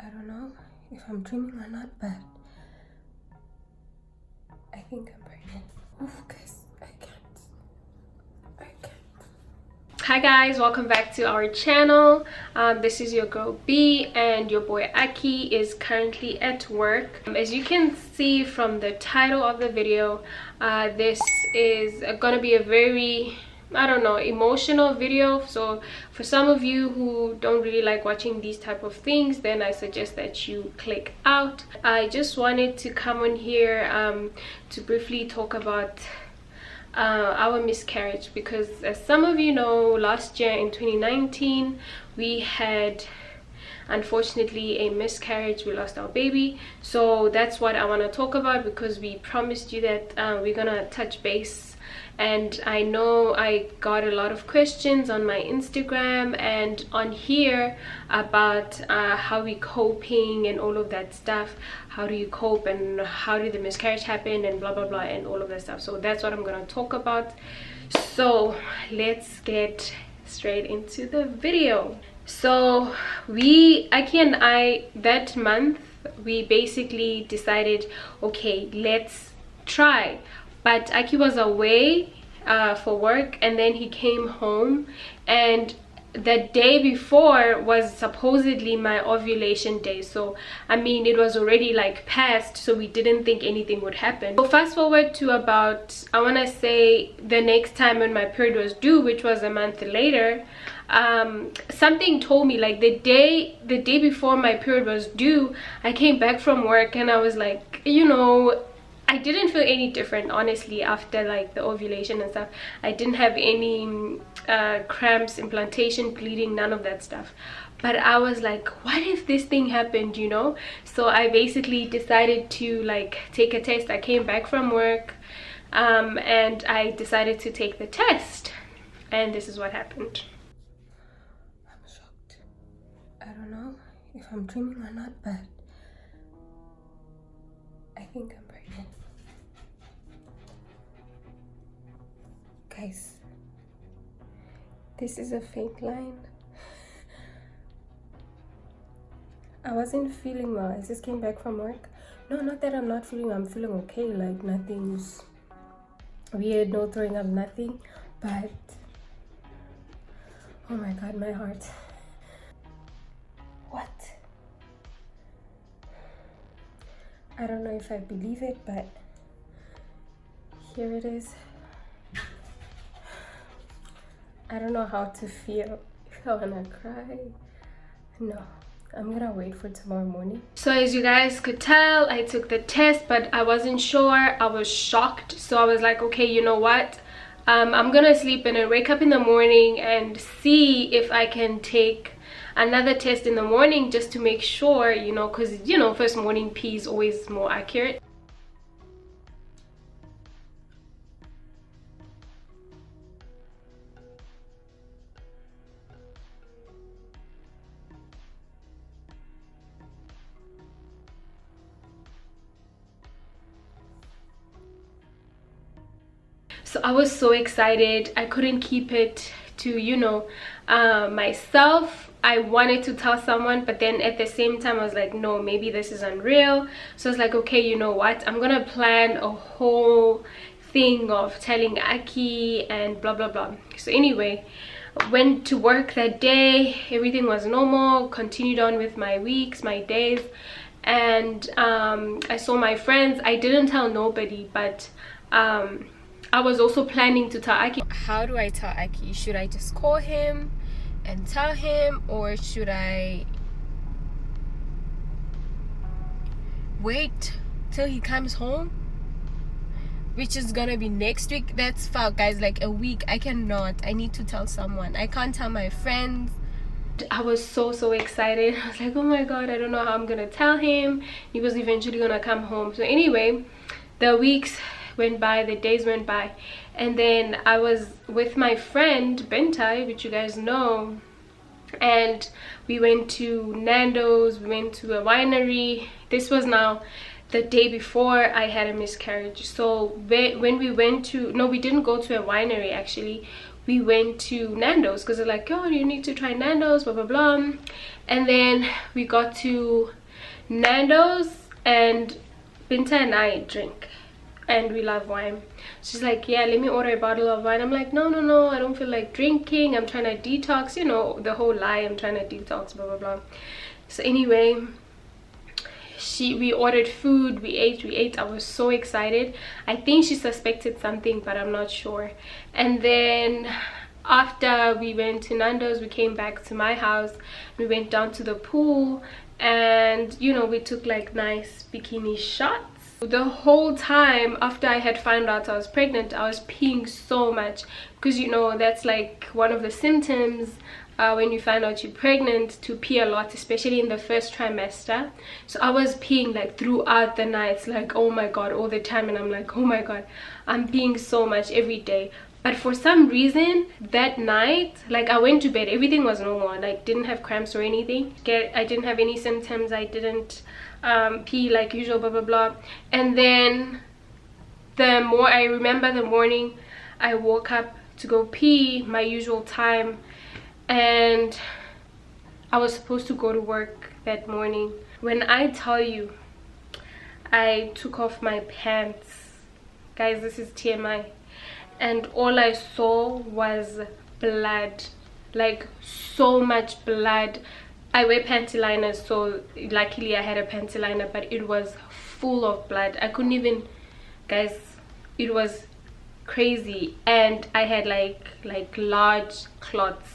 I don't know if I'm dreaming or not, but I think I'm pregnant. Oof, guys, I can't. Hi guys, welcome back to our channel. This is your girl B, and your boy Aki is currently at work. As you can see from the title of the video, this is gonna be a very, I don't know, emotional video. So for some of you who don't really like watching these type of things, then I suggest that you click out. I just wanted to come on here to briefly talk about our miscarriage, because as some of you know, last year in 2019 we had unfortunately a miscarriage. We lost our baby, so that's what I want to talk about, because we promised you that we're gonna touch base. And I know I got a lot of questions on my Instagram and on here about how we coping and all of that stuff. How do you cope, and how did the miscarriage happen, and blah blah blah, and all of that stuff. So that's what I'm gonna talk about. So let's get straight into the video. So Aki and I, that month, we basically decided, okay, let's try. But Aki was away for work, and then he came home, and the day before was supposedly my ovulation day. So I mean, it was already like past, so we didn't think anything would happen. So fast forward to about, I want to say, the next time when my period was due, which was a month later, something told me, like the day before my period was due, I came back from work and I was like, you know, I didn't feel any different, honestly, after like the ovulation and stuff. I didn't have any cramps, implantation, bleeding, none of that stuff. But I was like, what if this thing happened, you know? So I basically decided to like take a test. I came back from work and I decided to take the test, and this is what happened. I'm shocked. I don't know if I'm dreaming or not, but I think I'm pregnant. Guys, this is a fake line. I wasn't feeling well. I just came back from work. No, not that I'm not feeling, I'm feeling okay. Like nothing's weird, no throwing up, nothing. But oh my god, my heart. What? I don't know if I believe it, but here it is. I don't know how to feel. If I wanna cry. No, I'm gonna wait for tomorrow morning. So as you guys could tell, I took the test, but I wasn't sure. I was shocked. So I was like, okay, you know what? I'm gonna sleep and then wake up in the morning and see if I can take another test in the morning, just to make sure, you know, because you know, first morning pee is always more accurate. So I was so excited. I couldn't keep it to, you know, myself. I wanted to tell someone, but then at the same time I was like, no, maybe this is unreal. So I was like, okay, you know what, I'm gonna plan a whole thing of telling Aki and blah blah blah. So anyway, went to work that day, everything was normal, continued on with my weeks, my days, and I saw my friends. I didn't tell nobody, but I was also planning to tell Aki. How do I tell Aki? Should I just call him and tell him, or should I wait till he comes home, which is gonna be next week? That's far, guys, like a week. I cannot. I need to tell someone. I can't tell my friends. I was so excited. I was like, oh my god, I don't know how I'm gonna tell him. He was eventually gonna come home. So anyway, the weeks went by, the days went by, and then I was with my friend Bentai, which you guys know, and we went to Nando's, we went to a winery. This was now the day before I had a miscarriage. So when we went to, no, we didn't go to a winery actually. we went to Nando's because they're like, oh, you need to try Nando's, blah blah blah. And then we got to Nando's, and Binta and I drink and we love wine. She's like, yeah, let me order a bottle of wine. I'm like, no, I don't feel like drinking, I'm trying to detox, you know, the whole lie, I'm trying to detox, blah blah blah. So anyway, we ordered food, we ate. I was so excited. I think she suspected something, but I'm not sure. And then after we went to Nando's, we came back to my house, we went down to the pool, and you know, we took like nice bikini shots. The whole time after I had found out I was pregnant, I was peeing so much, because you know, that's like one of the symptoms when you find out you're pregnant, to pee a lot, especially in the first trimester. So I was peeing like throughout the nights, like oh my god, all the time. And I'm like, oh my god, I'm peeing so much every day. But for some reason that night, like I went to bed, everything was normal, like didn't have cramps or anything. I didn't have any symptoms, I didn't pee like usual, blah blah blah. And then I remember the morning I woke up to go pee, my usual time, and I was supposed to go to work that morning. When I tell you I took off my pants, guys, this is TMI, and all I saw was blood, like so much blood. I wear panty liners, so luckily I had a panty liner, but it was full of blood. I couldn't even, guys, it was crazy. And I had like large clots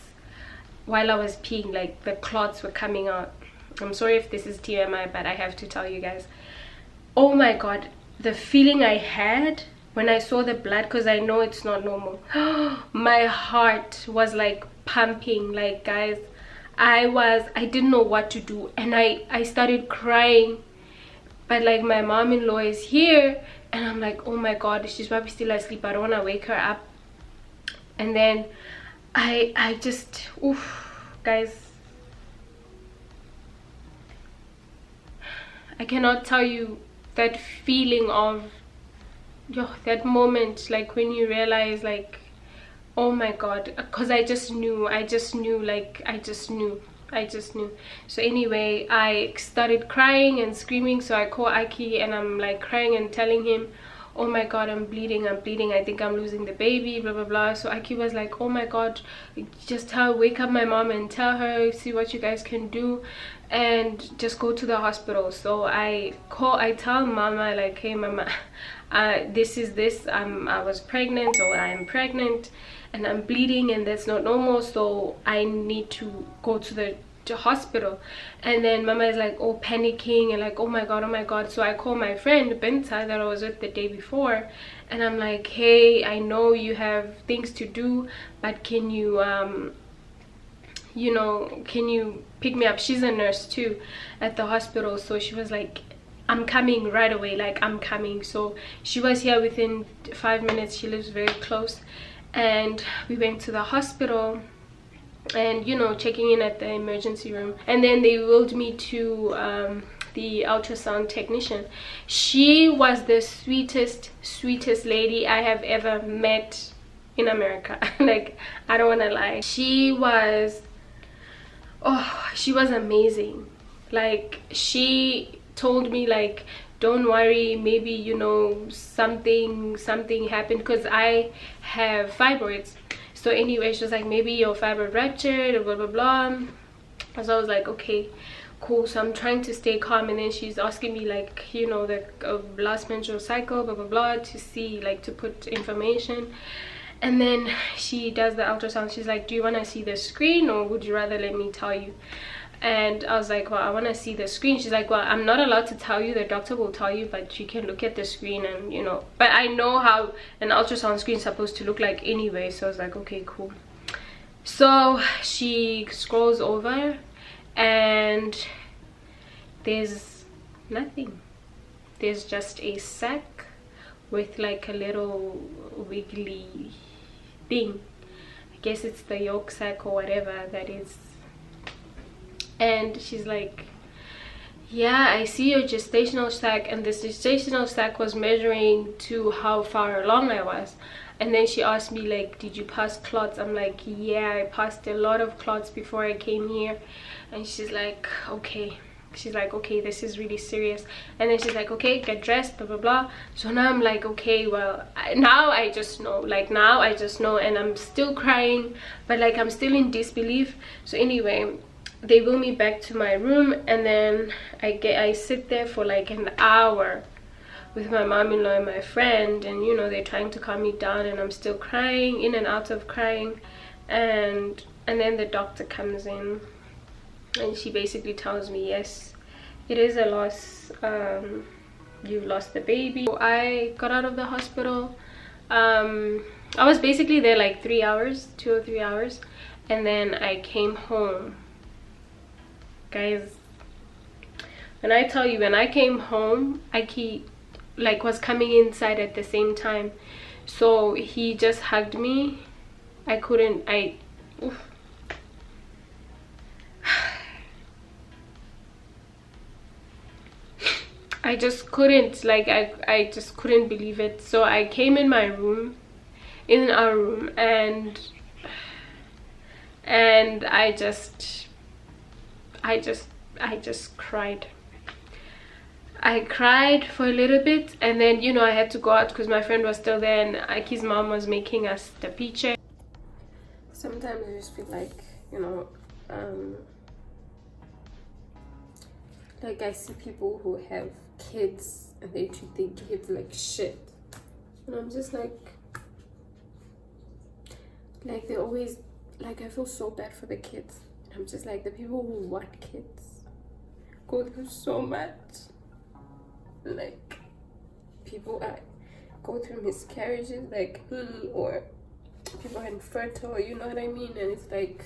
while I was peeing, like the clots were coming out. I'm sorry if this is TMI, but I have to tell you guys. Oh my god, the feeling I had when I saw the blood, because I know it's not normal. My heart was like pumping, like guys, I didn't know what to do, and I started crying. But like my mom-in-law is here, and I'm like, oh my god, she's probably still asleep, I don't want to wake her up. And then I just, oof, guys, I cannot tell you that feeling of, yo, that moment, like when you realize, like, oh my god, because I just knew. So anyway, I started crying and screaming. So I call Aki, and I'm like crying and telling him, oh my god, I'm bleeding, I think I'm losing the baby, blah blah blah. So Aki was like, oh my god, just wake up my mom and tell her, see what you guys can do, and just go to the hospital. So I tell mama, like, hey mama, this is this, I was pregnant, or I am pregnant, and I'm bleeding, and that's not normal, so I need to go to the hospital. And then mama is like, oh, panicking, and like, oh my god. So I call my friend Binta that I was with the day before, and I'm like, hey, I know you have things to do, but can you you know, can you pick me up? She's a nurse too at the hospital. So she was like, I'm coming right away, like I'm coming. So she was here within 5 minutes. She lives very close, and we went to the hospital, and you know, checking in at the emergency room, and then they wheeled me to the ultrasound technician. She was the sweetest lady I have ever met in America. Like, I don't want to lie, she was amazing. Like, she told me, like, don't worry, maybe, you know, something happened, because I have fibroids. So anyway, she was like, maybe your fibroid ruptured, blah blah blah. So I was like, okay, cool. So I'm trying to stay calm, and then she's asking me, like, you know, the last menstrual cycle, blah blah blah, to see, like, to put information. And then she does the ultrasound. She's like, do you want to see the screen, or would you rather let me tell you? And I was like, well, I want to see the screen. She's like, well, I'm not allowed to tell you, the doctor will tell you, but you can look at the screen, and you know, but I know how an ultrasound screen is supposed to look like anyway. So I was like, okay, cool. So she scrolls over, and there's nothing. There's just a sack with like a little wiggly thing. I guess it's the yolk sac or whatever that is. And she's like, yeah, I see your gestational sac, and this gestational sac was measuring to how far along I was. And then she asked me like, did you pass clots? I'm like, yeah, I passed a lot of clots before I came here. And she's like, okay. She's like, okay, this is really serious. And then she's like, okay, get dressed, blah blah blah. So now I'm like, okay, well, now I just know, like now I just know. And I'm still crying, but like I'm still in disbelief. So anyway, they wheel me back to my room, and then I sit there for like an hour with my mom-in-law and my friend, and you know, they're trying to calm me down, and I'm still crying, in and out of crying. And then the doctor comes in, and she basically tells me, yes, it is a loss, you've lost the baby. So I got out of the hospital. I was basically there like 3 hours, 2 or 3 hours, and then I came home. Guys, when I tell you, when I came home, Aki like was coming inside at the same time, so he just hugged me. Oof. I just couldn't, like, I just couldn't believe it. So I came in my room, in our room, and I just cried. I cried for a little bit, and then, you know, I had to go out because my friend was still there, and Aki's mom was making us the picture. Sometimes I just feel like, you know, like I see people who have kids and they treat their kids like shit, and I'm just like they're always like, I feel so bad for the kids. I'm just like, the people who want kids go through so much. Like, people go through miscarriages like me, or people are infertile, you know what I mean? And it's like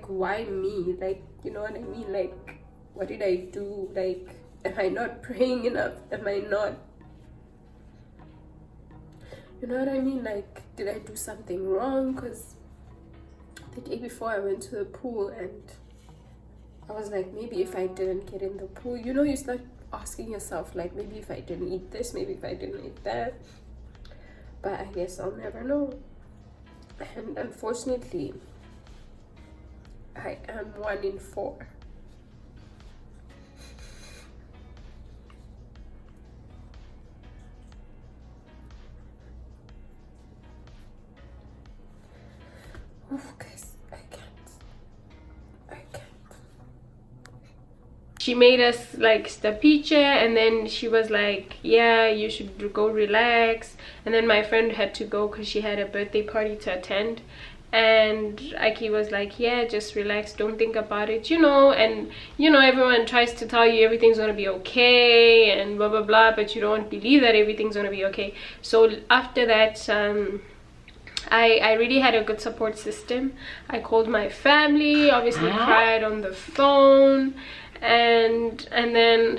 why me? Like, you know what I mean? Like, what did I do? Like, am I not praying enough? Am I not, you know what I mean? Like, did I do something wrong? Because the day before I went to the pool, and I was like, maybe if I didn't get in the pool, you know, you start asking yourself, like, maybe if I didn't eat this, maybe if I didn't eat that. But I guess I'll never know. And unfortunately, I am 1 in 4. Oof, guys, I can't. She made us like the picture, and then she was like, yeah, you should go relax. And then my friend had to go because she had a birthday party to attend, and Aki was like, yeah, just relax, don't think about it, you know. And you know, everyone tries to tell you everything's gonna be okay and blah blah blah, but you don't believe that everything's gonna be okay. So after that, I really had a good support system. I called my family, obviously cried on the phone, and then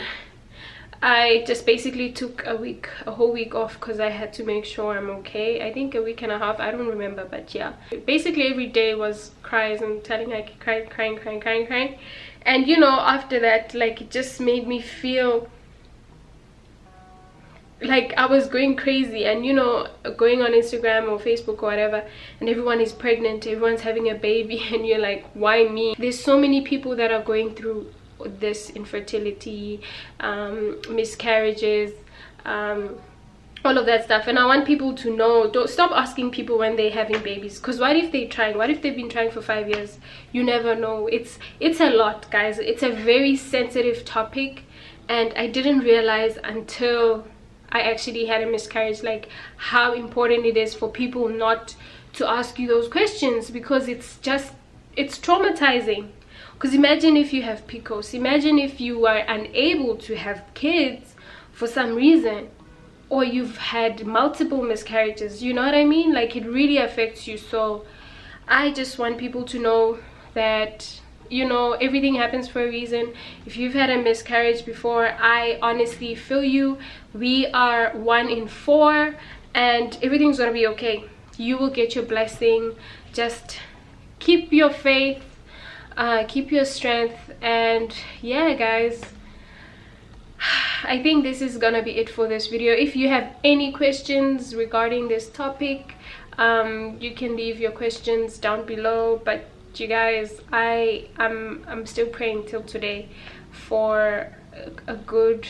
I just basically took a whole week off because I had to make sure I'm okay. I think a week and a half, I don't remember, but yeah, basically every day was cries and telling I crying. And you know, after that, like, it just made me feel like I was going crazy. And you know, going on Instagram or Facebook or whatever, and everyone is pregnant, everyone's having a baby, and you're like, why me? There's so many people that are going through this infertility, miscarriages, all of that stuff. And I want people to know, don't stop asking people when they're having babies, because what if they're trying? What if they've been trying for 5 years? You never know. It's a lot, guys. It's a very sensitive topic, and I didn't realize until I actually had a miscarriage, like, how important it is for people not to ask you those questions, because it's traumatizing. Because imagine if you have PCOS, imagine if you are unable to have kids for some reason, or you've had multiple miscarriages, you know what I mean? Like, it really affects you. So I just want people to know that, you know, everything happens for a reason. If you've had a miscarriage before, I honestly feel you. We are 1 in 4, and everything's gonna be okay. You will get your blessing. Just keep your faith, keep your strength, and yeah, guys, I think this is gonna be it for this video. If you have any questions regarding this topic, you can leave your questions down below. But you guys, I'm still praying till today for a good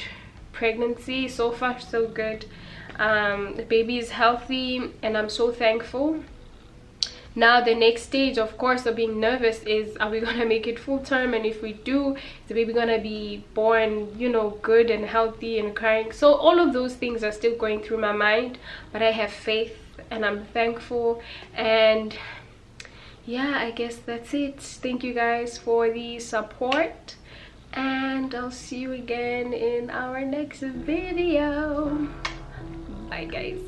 pregnancy. So far so good. The baby is healthy and I'm so thankful. Now the next stage, of course, of being nervous is, are we gonna make it full term? And if we do, is the baby gonna be born, you know, good and healthy and crying? So all of those things are still going through my mind, but I have faith and I'm thankful. And yeah, I guess that's it. Thank you guys for the support, and I'll see you again in our next video. Bye guys.